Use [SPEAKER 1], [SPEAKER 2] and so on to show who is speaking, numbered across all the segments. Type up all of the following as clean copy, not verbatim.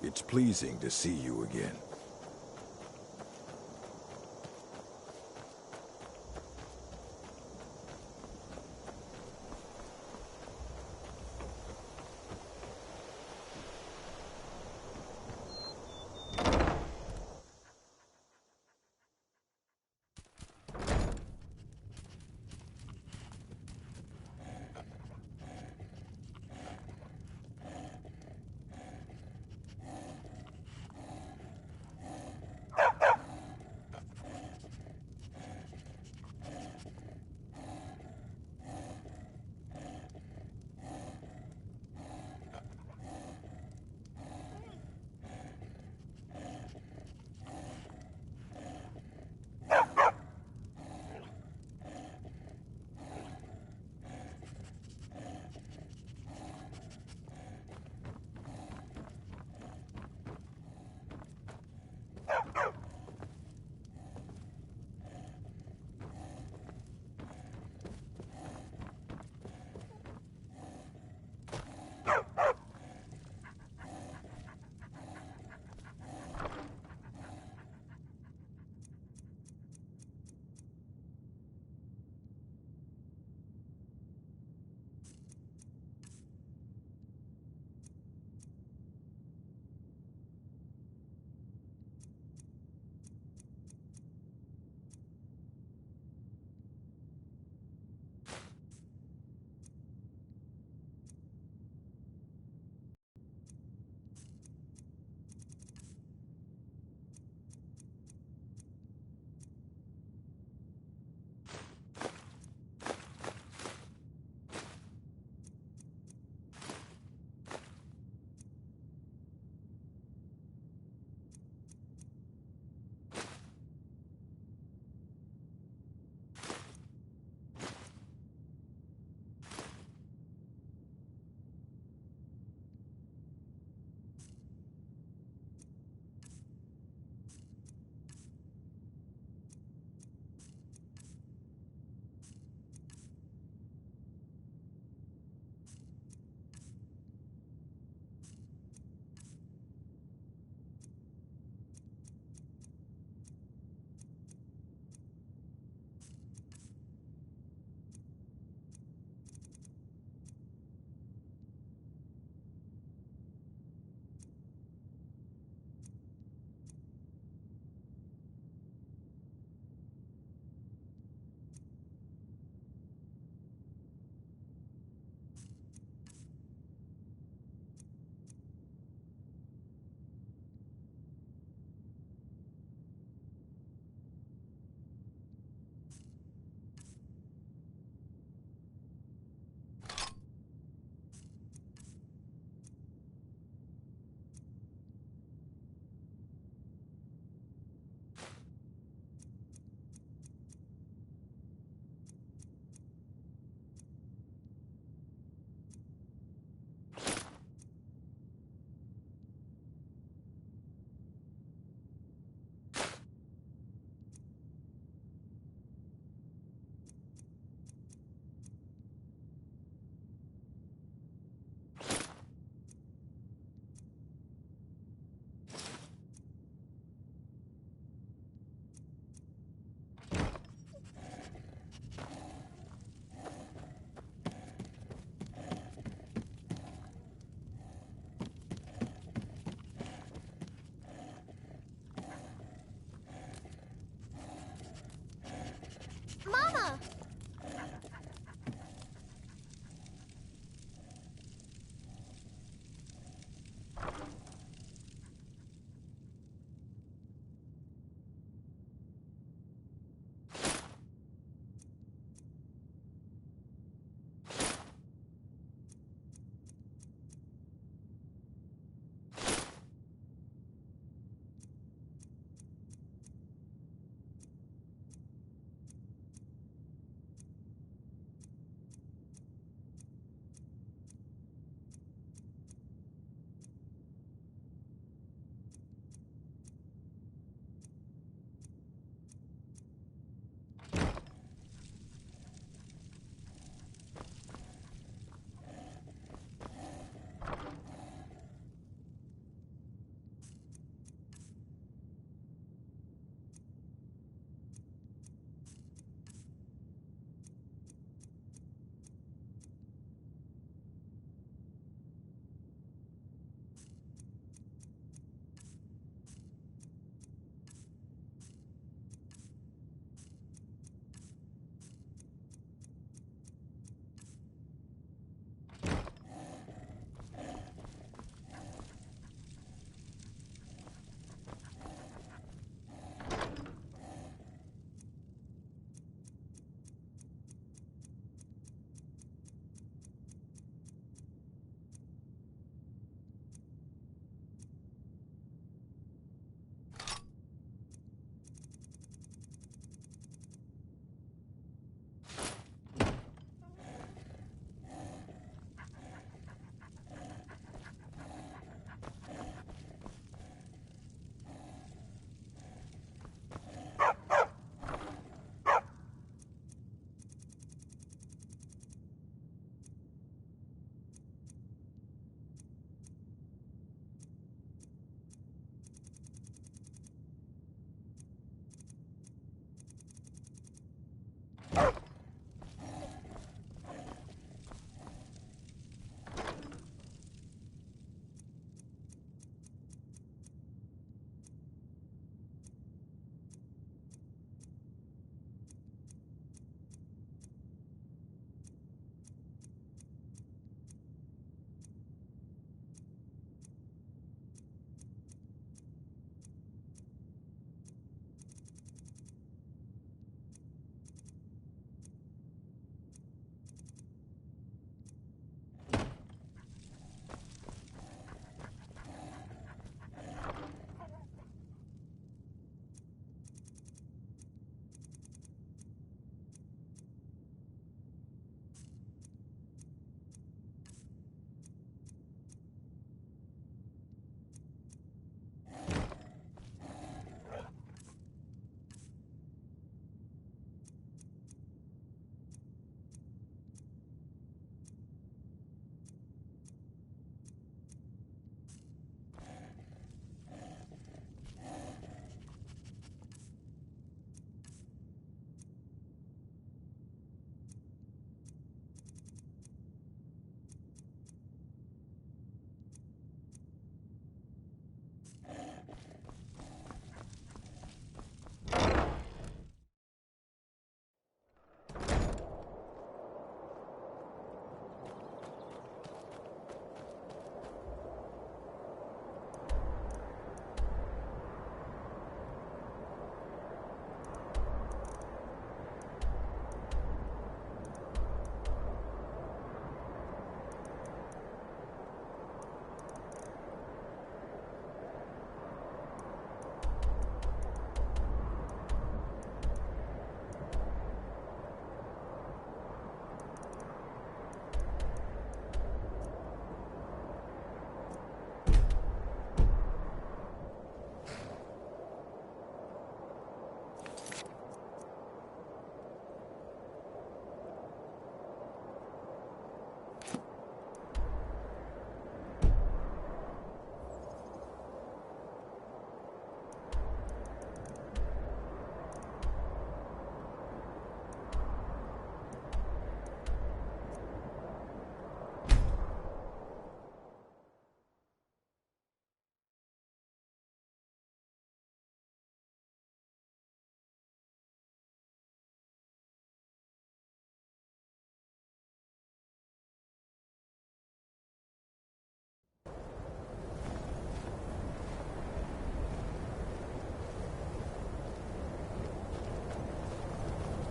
[SPEAKER 1] It's pleasing to see you again.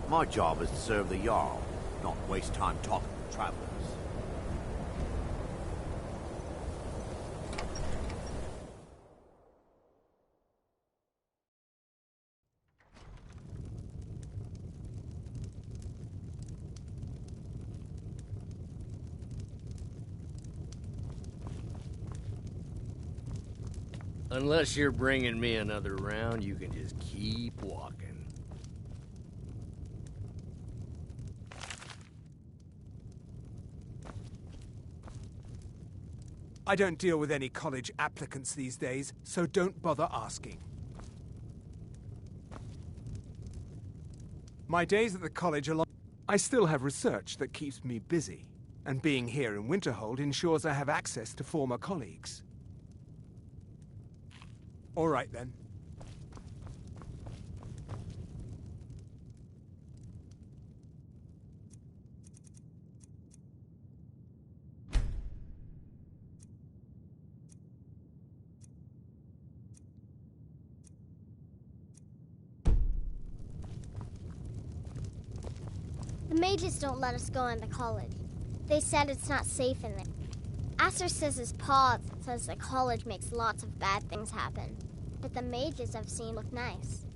[SPEAKER 2] My job is to serve the Jarl, not waste time talking to travelers.
[SPEAKER 3] Unless you're bringing me another round, you can just keep walking.
[SPEAKER 4] I don't deal with any college applicants these days, so don't bother asking. My days at the college are long. I still have research that keeps me busy, and being here in Winterhold ensures I have access to former colleagues. All right, then.
[SPEAKER 5] The mages don't let us go into college. They said it's not safe in there. Aster says his paw says the college makes lots of bad things happen. But the mages I've seen look nice.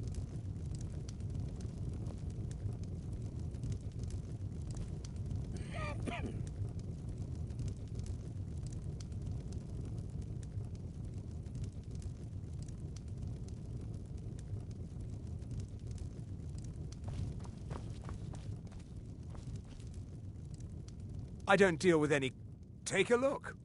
[SPEAKER 4] I don't deal with any... Take a look.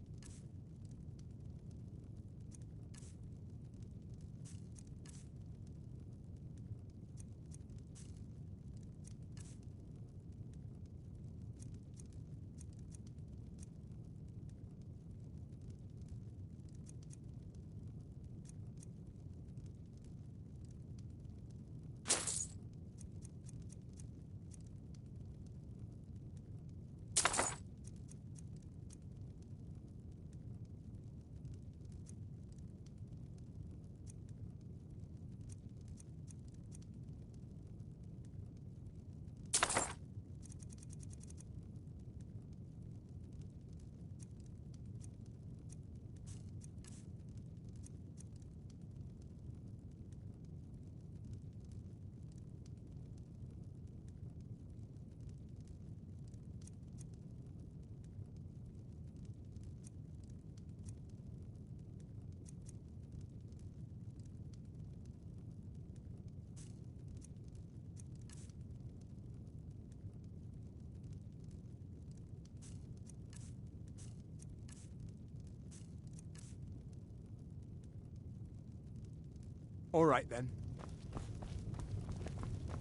[SPEAKER 4] All right, then.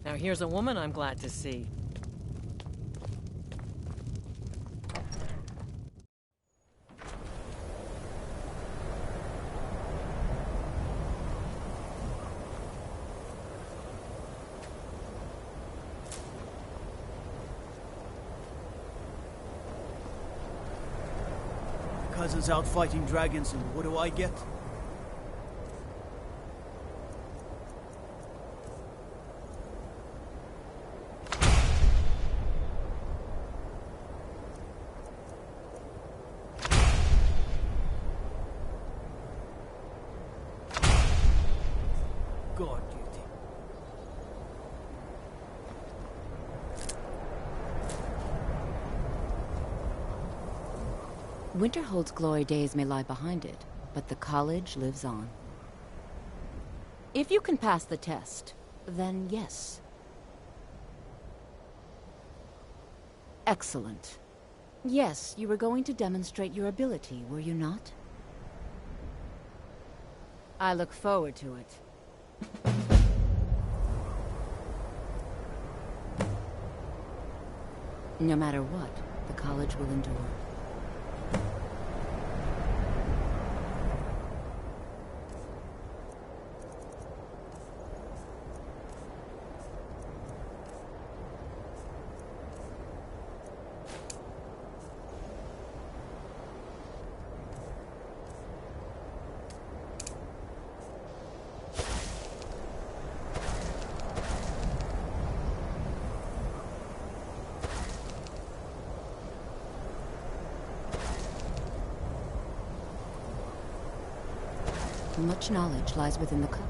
[SPEAKER 6] Now here's a woman I'm glad to see.
[SPEAKER 7] Cousin's out fighting dragons, and what do I get? God duty.
[SPEAKER 8] Winterhold's glory days may lie behind it, but the college lives on. If you can pass the test, then yes. Excellent. Yes, you were going to demonstrate your ability, were you not? I look forward to it. No matter what, the college will endure. Much knowledge lies within the cup.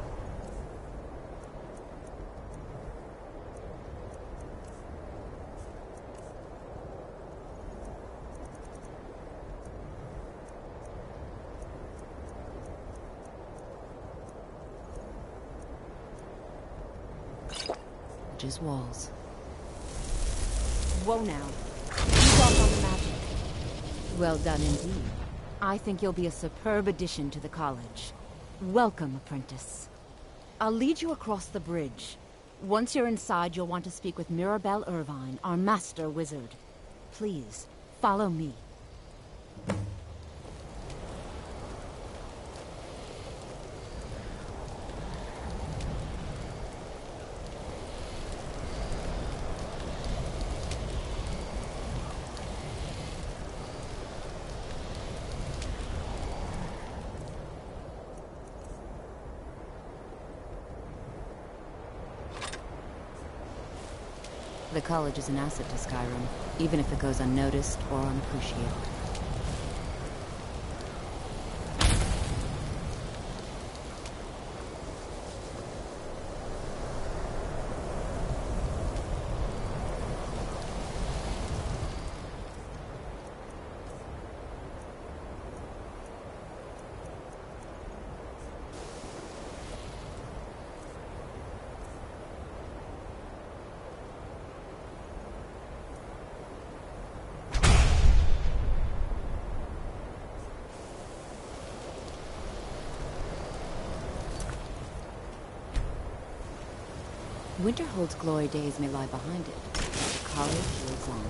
[SPEAKER 8] Just walls. Whoa now. You walk on the magic. Well done indeed. I think you'll be a superb addition to the college. Welcome, apprentice. I'll lead you across the bridge. Once you're inside, you'll want to speak with Mirabelle Irvine, our master wizard. Please, follow me. The college is an asset to Skyrim, even if it goes unnoticed or unappreciated. Winterhold's glory days may lie behind it, but the college lives on.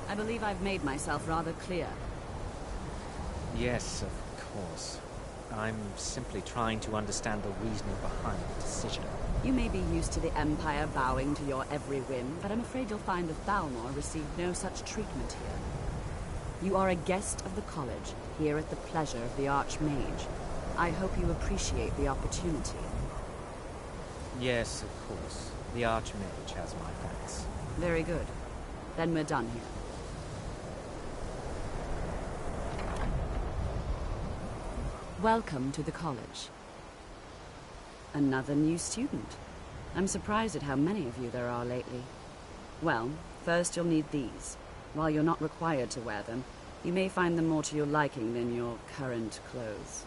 [SPEAKER 9] I believe I've made myself rather clear.
[SPEAKER 10] Yes, of course. I'm simply trying to understand the reasoning behind the decision.
[SPEAKER 9] You may be used to the Empire bowing to your every whim, but I'm afraid you'll find that Thalmor received no such treatment here. You are a guest of the college, here at the pleasure of the Archmage. I hope you appreciate the opportunity.
[SPEAKER 10] Yes, of course. The Archmage has my thanks.
[SPEAKER 9] Very good. Then we're done here. Welcome to the college. Another new student. I'm surprised at how many of you there are lately. Well, first you'll need these. While you're not required to wear them, you may find them more to your liking than your current clothes.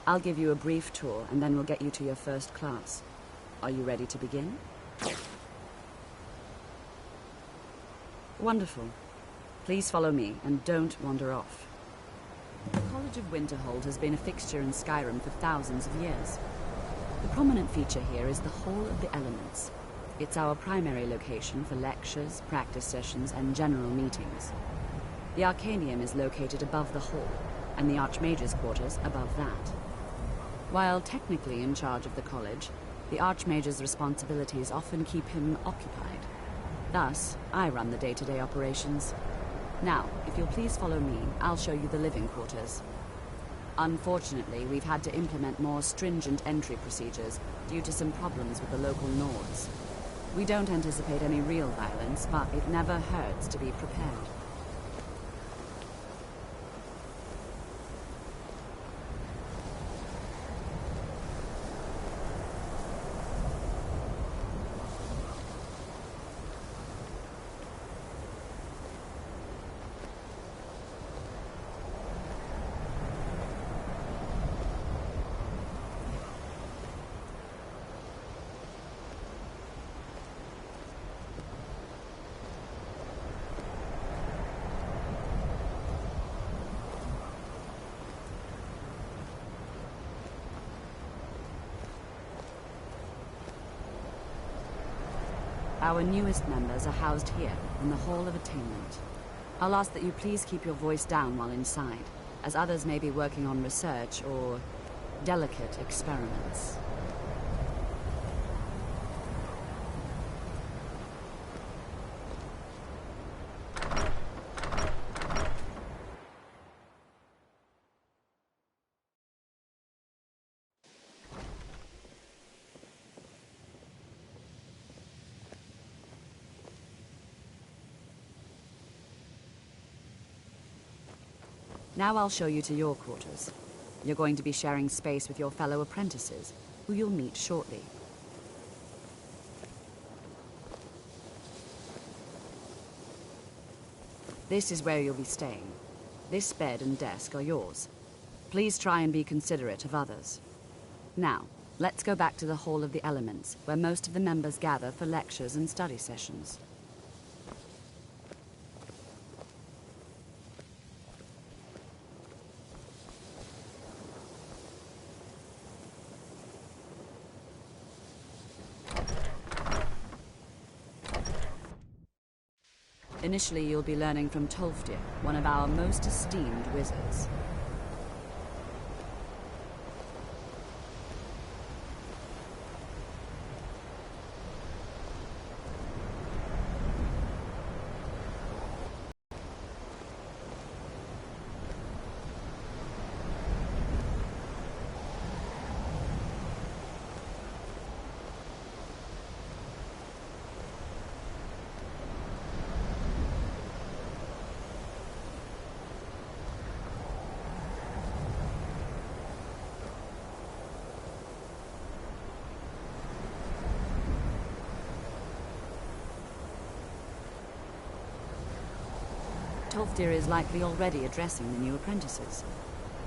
[SPEAKER 9] I'll give you a brief tour, and then we'll get you to your first class. Are you ready to begin? Wonderful. Please follow me, and don't wander off. The College of Winterhold has been a fixture in Skyrim for thousands of years. The prominent feature here is the Hall of the Elements. It's our primary location for lectures, practice sessions, and general meetings. The Arcanium is located above the hall, and the Archmage's quarters above that. While technically in charge of the college, the Archmage's responsibilities often keep him occupied. Thus, I run the day-to-day operations. Now, if you'll please follow me, I'll show you the living quarters. Unfortunately, we've had to implement more stringent entry procedures due to some problems with the local Nords. We don't anticipate any real violence, but it never hurts to be prepared. Our newest members are housed here, in the Hall of Attainment. I'll ask that you please keep your voice down while inside, as others may be working on research or delicate experiments. Now I'll show you to your quarters. You're going to be sharing space with your fellow apprentices, who you'll meet shortly. This is where you'll be staying. This bed and desk are yours. Please try and be considerate of others. Now, let's go back to the Hall of the Elements, where most of the members gather for lectures and study sessions. Initially, you'll be learning from Tolfdir, one of our most esteemed wizards. Tolfdir is likely already addressing the new apprentices.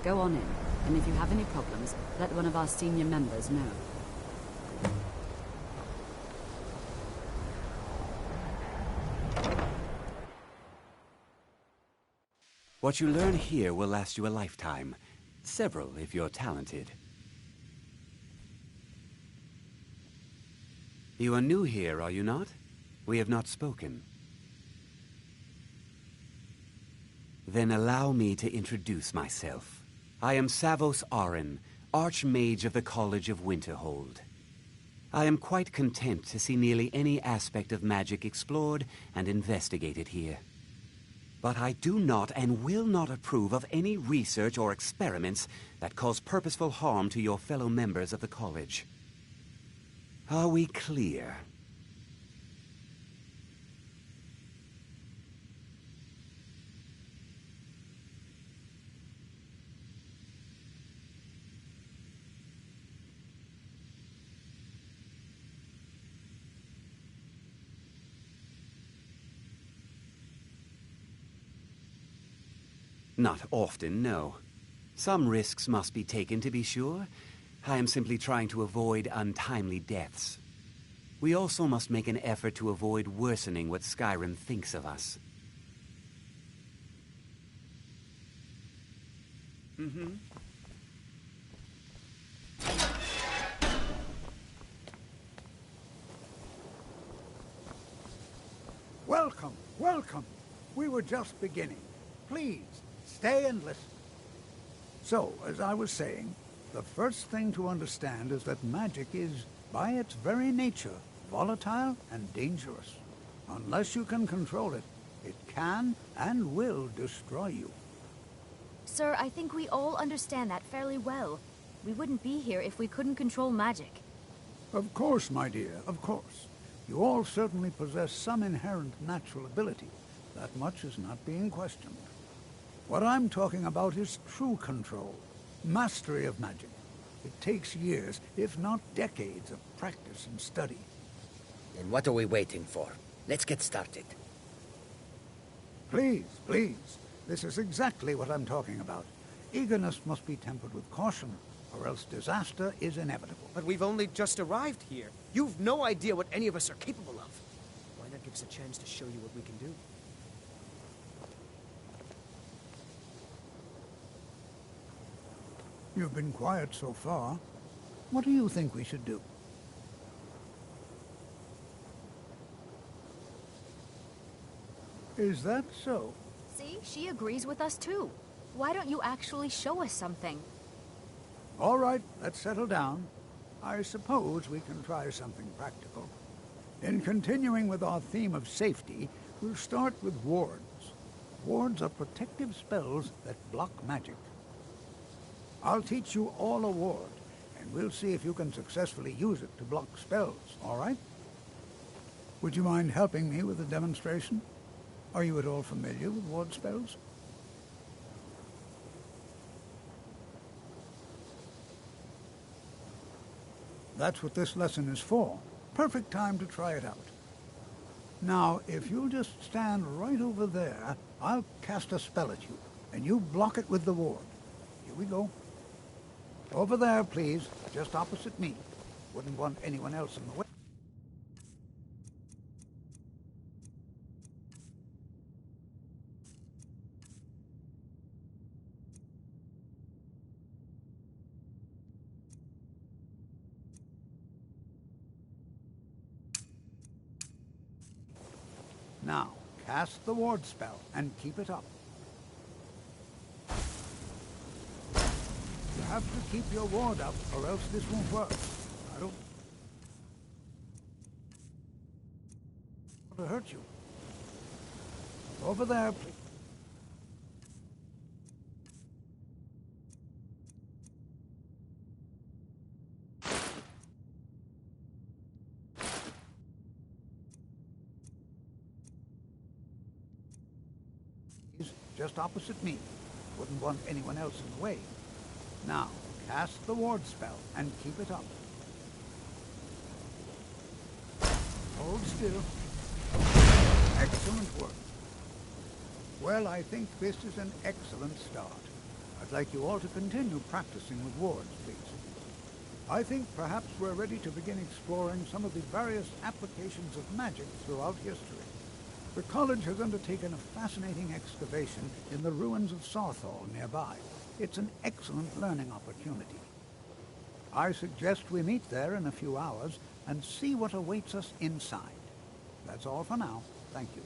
[SPEAKER 9] Go on in, and if you have any problems, let one of our senior members know.
[SPEAKER 11] What you learn here will last you a lifetime. Several, if you're talented. You are new here, are you not? We have not spoken. Then allow me to introduce myself. I am Savos Arin, Archmage of the College of Winterhold. I am quite content to see nearly any aspect of magic explored and investigated here. But I do not and will not approve of any research or experiments that cause purposeful harm to your fellow members of the college. Are we clear? Not often, no. Some risks must be taken, to be sure. I am simply trying to avoid untimely deaths. We also must make an effort to avoid worsening what Skyrim thinks of us.
[SPEAKER 12] Welcome, welcome. We were just beginning. Please, stay and listen. So, as I was saying, the first thing to understand is that magic is, by its very nature, volatile and dangerous. Unless you can control it, it can and will destroy you.
[SPEAKER 13] Sir, I think we all understand that fairly well. We wouldn't be here if we couldn't control magic.
[SPEAKER 12] Of course, my dear, of course. You all certainly possess some inherent natural ability. That much is not being questioned. What I'm talking about is true control, mastery of magic. It takes years, if not decades, of practice and study.
[SPEAKER 14] Then what are we waiting for? Let's get started.
[SPEAKER 12] Please, please. This is exactly what I'm talking about. Eagerness must be tempered with caution, or else disaster is inevitable.
[SPEAKER 15] But we've only just arrived here. You've no idea what any of us are capable of. Why not give us a chance to show you what we can do?
[SPEAKER 12] You've been quiet so far. What do you think we should do? Is that so?
[SPEAKER 13] See, she agrees with us too. Why don't you actually show us something?
[SPEAKER 12] All right, let's settle down. I suppose we can try something practical. In continuing with our theme of safety, we'll start with wards. Wards are protective spells that block magic. I'll teach you all a ward, and we'll see if you can successfully use it to block spells, all right? Would you mind helping me with a demonstration? Are you at all familiar with ward spells? That's what this lesson is for. Perfect time to try it out. Now, if you'll just stand right over there, I'll cast a spell at you, and you block it with the ward. Here we go. Over there, please, just opposite me. Wouldn't want anyone else in the way. Now, cast the ward spell and keep it up. You have to keep your ward up, or else this won't work. I don't want to hurt you. Over there, please. Just opposite me. Wouldn't want anyone else in the way. Now, cast the ward spell and keep it up. Hold still. Excellent work. Well, I think this is an excellent start. I'd like you all to continue practicing with wards, please. I think perhaps we're ready to begin exploring some of the various applications of magic throughout history. The college has undertaken a fascinating excavation in the ruins of Sarthal nearby. It's an excellent learning opportunity. I suggest we meet there in a few hours and see what awaits us inside. That's all for now. Thank you.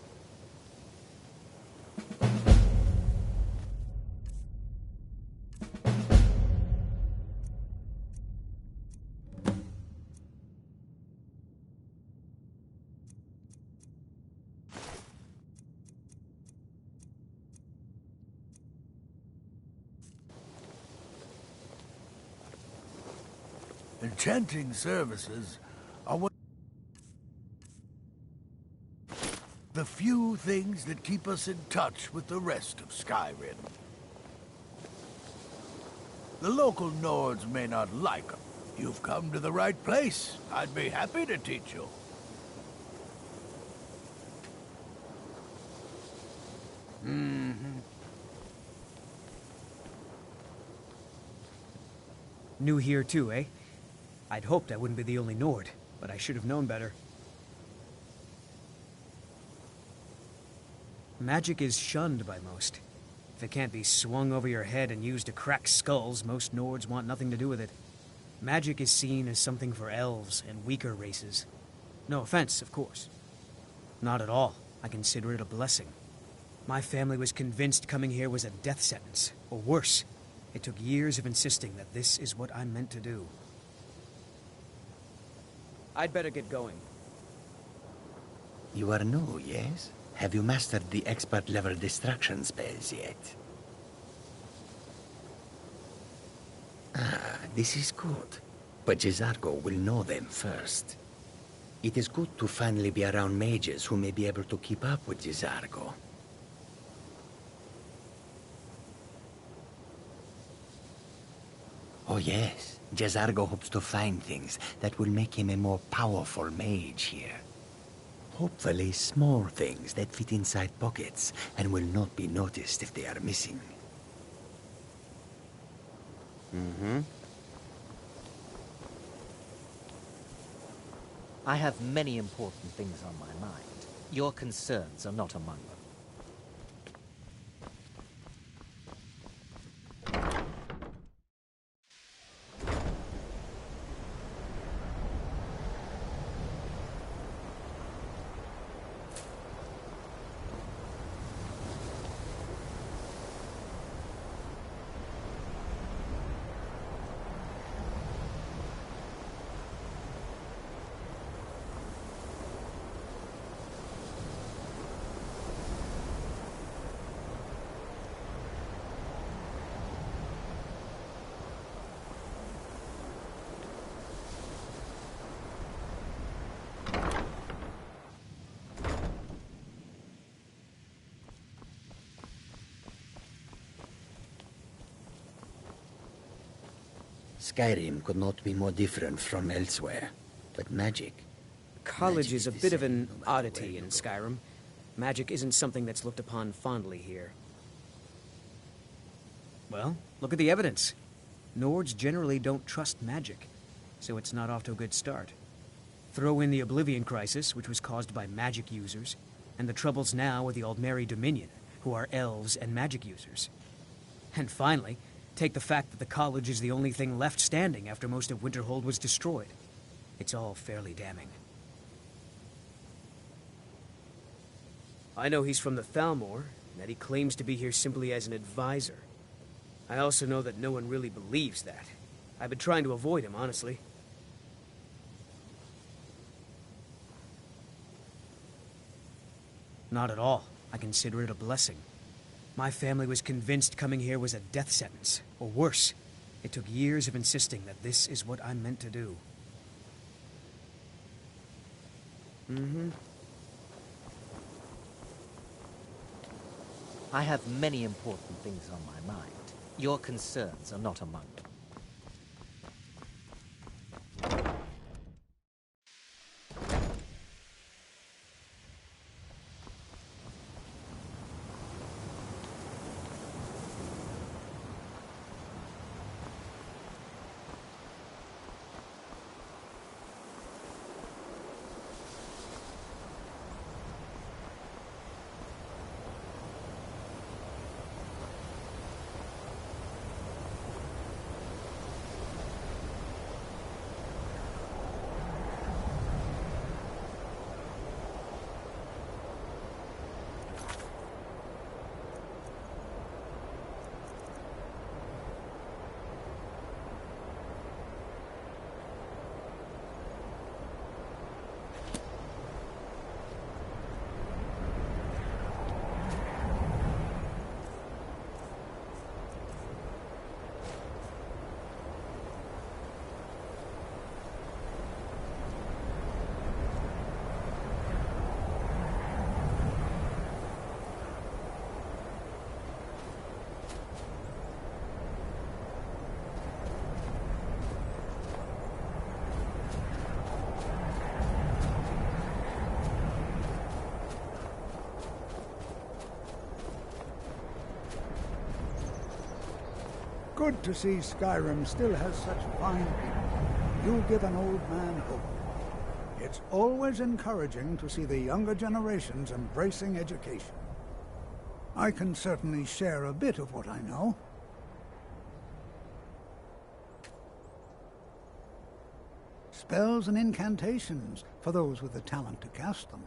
[SPEAKER 16] Enchanting services are one the few things that keep us in touch with the rest of Skyrim. The local Nords may not like them. You've come to the right place. I'd be happy to teach you.
[SPEAKER 15] New here too, eh? I'd hoped I wouldn't be the only Nord, but I should have known better. Magic is shunned by most. If it can't be swung over your head and used to crack skulls, most Nords want nothing to do with it. Magic is seen as something for elves and weaker races. No offense, of course. Not at all. I consider it a blessing. My family was convinced coming here was a death sentence, or worse. It took years of insisting that this is what I'm meant to do. I'd better get going.
[SPEAKER 14] You are new, yes? Have you mastered the expert-level distraction spells yet? Ah, this is good. But Jizargo will know them first. It is good to finally be around mages who may be able to keep up with Jizargo. Oh yes, Jizargo hopes to find things that will make him a more powerful mage here. Hopefully small things that fit inside pockets and will not be noticed if they are missing.
[SPEAKER 10] I have many important things on my mind. Your concerns are not among them.
[SPEAKER 14] Skyrim could not be more different from elsewhere, but magic...
[SPEAKER 15] College is a bit of an oddity in Skyrim. Magic isn't something that's looked upon fondly here. Well, look at the evidence. Nords generally don't trust magic, so it's not off to a good start. Throw in the Oblivion Crisis, which was caused by magic users, and the troubles now with the Aldmeri Dominion, who are elves and magic users. And finally, take the fact that the college is the only thing left standing after most of Winterhold was destroyed. It's all fairly damning. I know he's from the Thalmor, and that he claims to be here simply as an advisor. I also know that no one really believes that. I've been trying to avoid him, honestly. Not at all. I consider it a blessing. My family was convinced coming here was a death sentence, or worse. It took years of insisting that this is what I'm meant to do.
[SPEAKER 10] I have many important things on my mind. Your concerns are not among them.
[SPEAKER 12] good to see Skyrim still has such fine people. You give an old man hope. It's always encouraging to see the younger generations embracing education. I can certainly share a bit of what I know. Spells and incantations for those with the talent to cast them.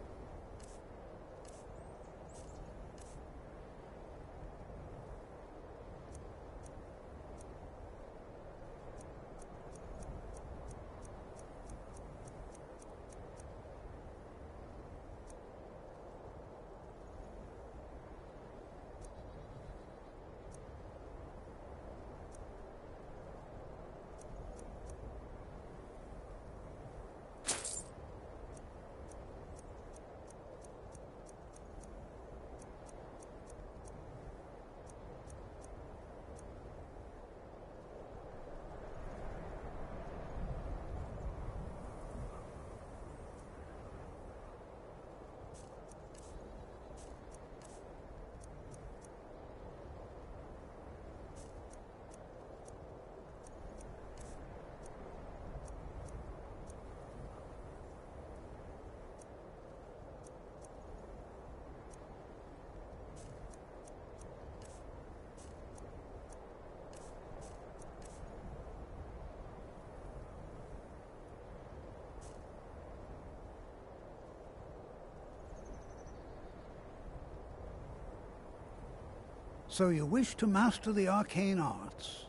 [SPEAKER 12] So you wish to master the arcane arts?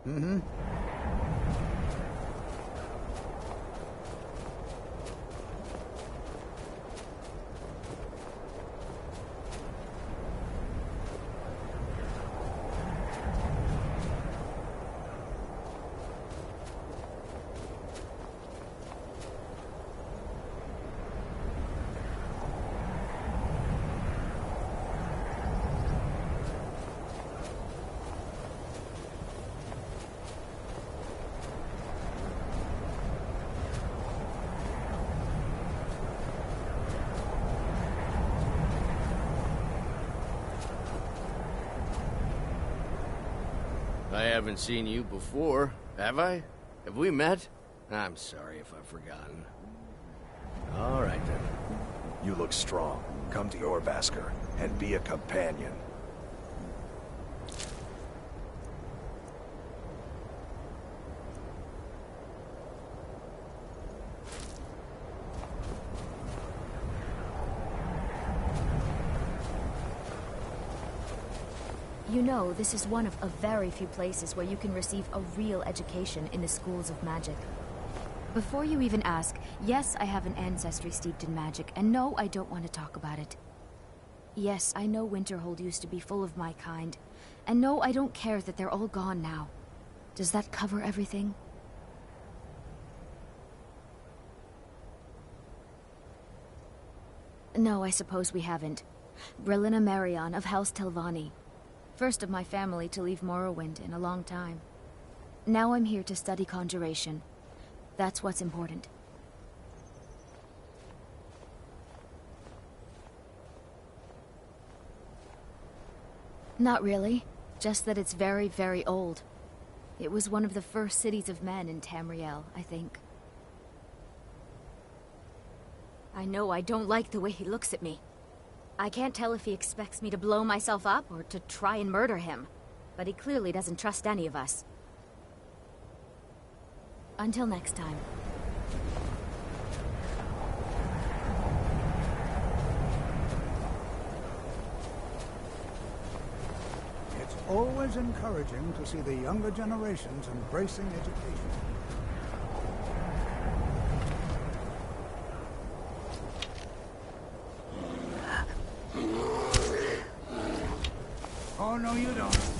[SPEAKER 12] Mm-hmm.
[SPEAKER 3] I haven't seen you before, have I? Have we met? I'm sorry if I've forgotten. All right, then.
[SPEAKER 17] You look strong. Come to Orvasker and be a companion.
[SPEAKER 13] You know, this is one of a very few places where you can receive a real education in the schools of magic. Before you even ask, yes, I have an ancestry steeped in magic, and no, I don't want to talk about it. Yes, I know Winterhold used to be full of my kind, and no, I don't care that they're all gone now. Does that cover everything? No, I suppose we haven't. Brelina Marion of House Telvanni. First of my family to leave Morrowind in a long time. Now I'm here to study conjuration. That's what's important. Not really. Just that it's very, very old. It was one of the first cities of men in Tamriel, I think. I know I don't like the way he looks at me. I can't tell if he expects me to blow myself up or to try and murder him. But he clearly doesn't trust any of us. Until next time.
[SPEAKER 12] It's always encouraging to see the younger generations embracing education. Oh, no, you don't.